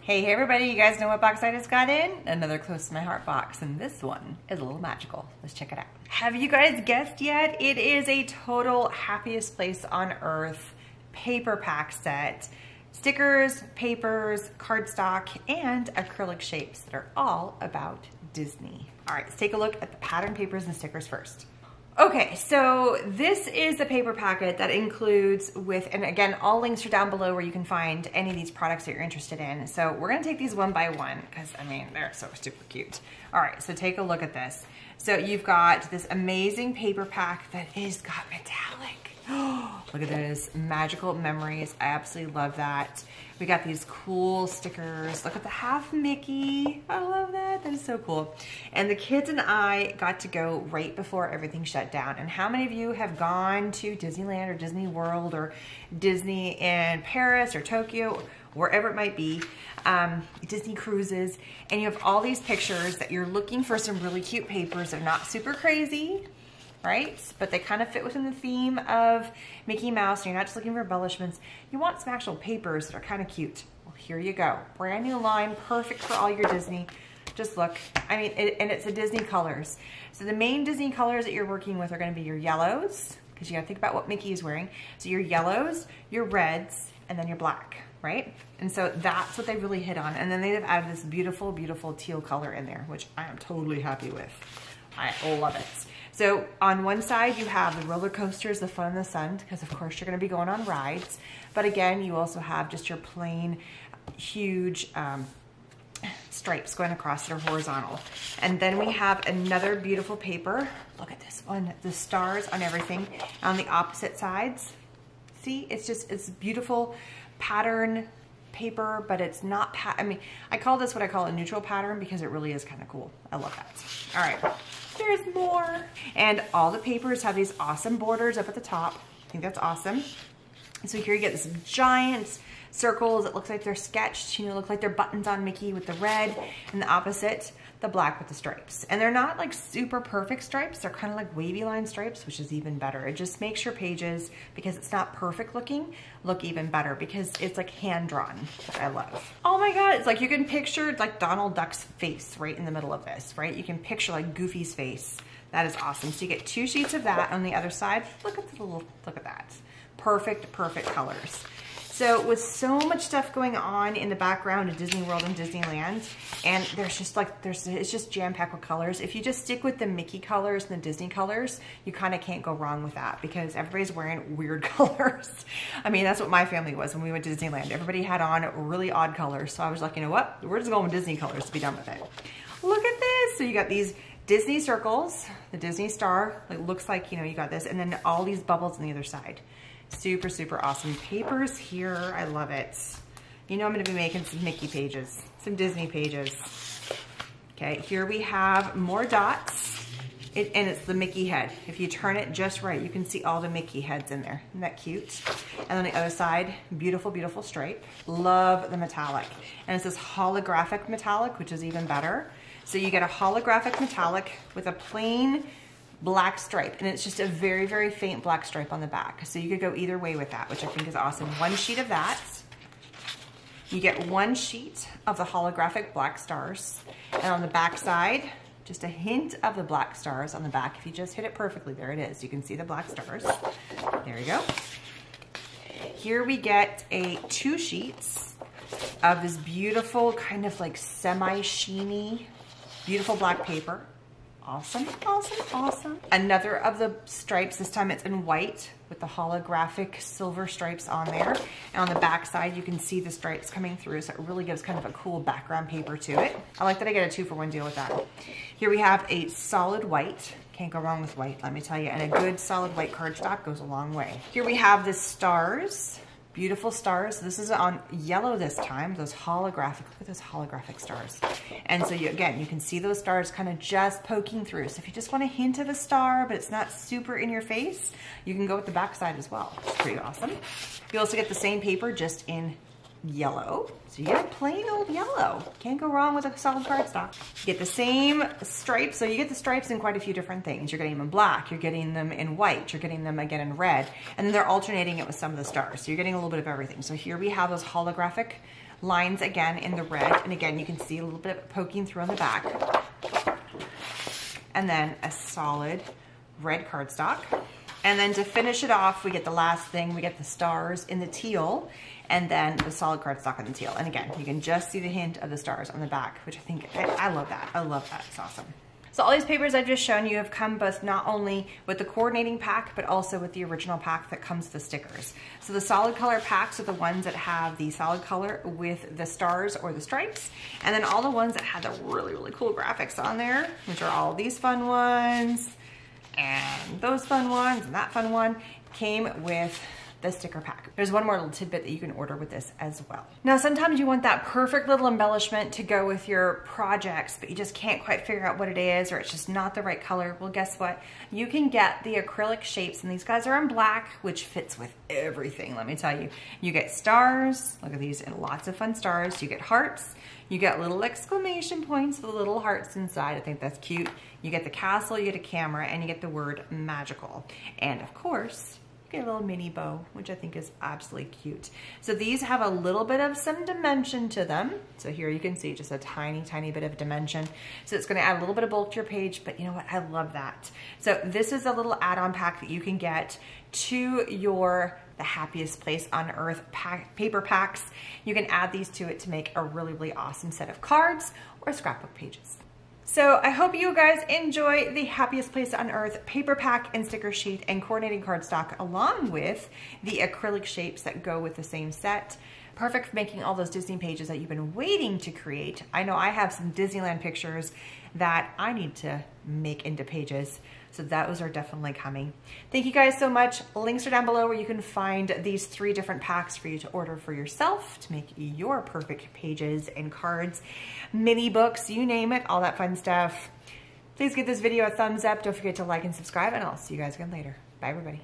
Hey everybody, you guys know what box I just got in? Another Close to My Heart box, and this one is a little magical. Let's check it out. Have you guys guessed yet? It is a total happiest place on earth paper pack set. Stickers, papers, cardstock, and acrylic shapes that are all about Disney. All right, let's take a look at the pattern papers and stickers first. Okay, so this is the paper packet that includes with, and again, all links are down below where you can find any of these products that you're interested in. So we're gonna take these one by one because I mean, they're so super cute. All right, so take a look at this. So you've got this amazing paper pack that is got metallic. Look at those magical memories. I absolutely love that. We got these cool stickers. Look at the half Mickey. I love that. That is so cool. And the kids and I got to go right before everything shut down. And how many of you have gone to Disneyland or Disney World or Disney in Paris or Tokyo, wherever it might be, Disney cruises, and you have all these pictures that you're looking for some really cute papers. They're not super crazy, right? But they kind of fit within the theme of Mickey Mouse, and you're not just looking for embellishments. You want some actual papers that are kind of cute. Well, here you go. Brand new line, perfect for all your Disney. Just look. I mean, and it's the Disney colors. So the main Disney colors that you're working with are going to be your yellows, because you got to think about what Mickey is wearing. So your yellows, your reds, and then your black, right? And so that's what they really hit on. And then they've added this beautiful, beautiful teal color in there, which I am totally happy with. I love it. So on one side you have the roller coasters, the fun in the sun, because of course you're going to be going on rides. But again, you also have just your plain huge stripes going across that are horizontal. And then we have another beautiful paper. Look at this one, the stars on everything on the opposite sides. See, it's beautiful pattern paper, but it's not, I mean, I call this what I call a neutral pattern because it really is kind of cool. I love that. All right, there's more. And all the papers have these awesome borders up at the top. I think that's awesome. So here you get this giant circles. It looks like they're sketched, you know, look like they're buttons on Mickey with the red, and the opposite, the black with the stripes. And they're not like super perfect stripes. They're kind of like wavy line stripes, which is even better. It just makes your pages, because it's not perfect looking, look even better because it's like hand drawn, which I love. Oh my God, it's like you can picture like Donald Duck's face right in the middle of this, right? You can picture like Goofy's face. That is awesome. So you get 2 sheets of that on the other side. Look at the little, look at that. Perfect, perfect colors. So with so much stuff going on in the background of Disney World and Disneyland, and there's just like, it's just jam-packed with colors. If you just stick with the Mickey colors and the Disney colors, you kind of can't go wrong with that because everybody's wearing weird colors. I mean, that's what my family was when we went to Disneyland. Everybody had on really odd colors. So I was like, you know what? We're just going with Disney colors to be done with it. Look at this. So you got these Disney circles, the Disney star, it looks like, you know, you got this, and then all these bubbles on the other side. Super, super awesome. Papers here, I love it. You know I'm gonna be making some Mickey pages, some Disney pages. Okay, here we have more dots, and it's the Mickey head. If you turn it just right, you can see all the Mickey heads in there. Isn't that cute? And on the other side, beautiful, beautiful stripe. Love the metallic. And it's this holographic metallic, which is even better. So you get a holographic metallic with a plain black stripe, and it's just a very, very faint black stripe on the back. So you could go either way with that, which I think is awesome. 1 sheet of that. You get 1 sheet of the holographic black stars. And on the back side, just a hint of the black stars on the back. If you just hit it perfectly, there it is. You can see the black stars. There you go. Here we get 2 sheets of this beautiful kind of like semi-sheeny, beautiful black paper. Awesome, awesome, awesome. Another of the stripes, this time it's in white with the holographic silver stripes on there. And on the back side, you can see the stripes coming through, so it really gives kind of a cool background paper to it. I like that I get a 2-for-1 deal with that. Here we have a solid white. Can't go wrong with white, let me tell you. And a good solid white cardstock goes a long way. Here we have the stars. Beautiful stars. This is on yellow this time, those holographic, look at those holographic stars. And so you, again, you can see those stars kind of just poking through. So if you just want a hint of a star, but it's not super in your face, you can go with the back side as well. It's pretty awesome. You also get the same paper just in yellow. So you get plain old yellow. Can't go wrong with a solid cardstock. You get the same stripes. So you get the stripes in quite a few different things. You're getting them in black, you're getting them in white, you're getting them again in red, and then they're alternating it with some of the stars. So you're getting a little bit of everything. So here we have those holographic lines again in the red. And again, you can see a little bit of poking through on the back. And then a solid red cardstock. And then to finish it off, we get the last thing, we get the stars in the teal, and then the solid cardstock in the teal. And again, you can just see the hint of the stars on the back, which I think, I love that. I love that, it's awesome. So all these papers I've just shown you have come both not only with the coordinating pack, but also with the original pack that comes with the stickers. So the solid color packs are the ones that have the solid color with the stars or the stripes. And then all the ones that have the really, really cool graphics on there, which are all these fun ones, and those fun ones, and that fun one, came with the sticker pack. There's one more little tidbit that you can order with this as well. Now, sometimes you want that perfect little embellishment to go with your projects, but you just can't quite figure out what it is, or it's just not the right color. Well, guess what? You can get the acrylic shapes, and these guys are in black, which fits with everything, let me tell you. You get stars, look at these, and lots of fun stars. You get hearts, you get little exclamation points, the little hearts inside. I think that's cute. You get the castle, you get a camera, and you get the word magical. And of course, get a little mini bow, which I think is absolutely cute. So these have a little bit of some dimension to them. So here you can see just a tiny, tiny bit of dimension. So it's gonna add a little bit of bulk to your page, but you know what, I love that. So this is a little add-on pack that you can get to the Happiest Place on Earth paper packs. You can add these to it to make a really, really awesome set of cards or scrapbook pages. So I hope you guys enjoy the Happiest Place on Earth paper pack and sticker sheet and coordinating cardstock, along with the acrylic shapes that go with the same set. Perfect for making all those Disney pages that you've been waiting to create. I know I have some Disneyland pictures that I need to make into pages, so those are definitely coming. Thank you guys so much. Links are down below where you can find these 3 different packs for you to order for yourself to make your perfect pages and cards, mini books, you name it, all that fun stuff. Please give this video a thumbs up. Don't forget to like and subscribe, and I'll see you guys again later. Bye, everybody.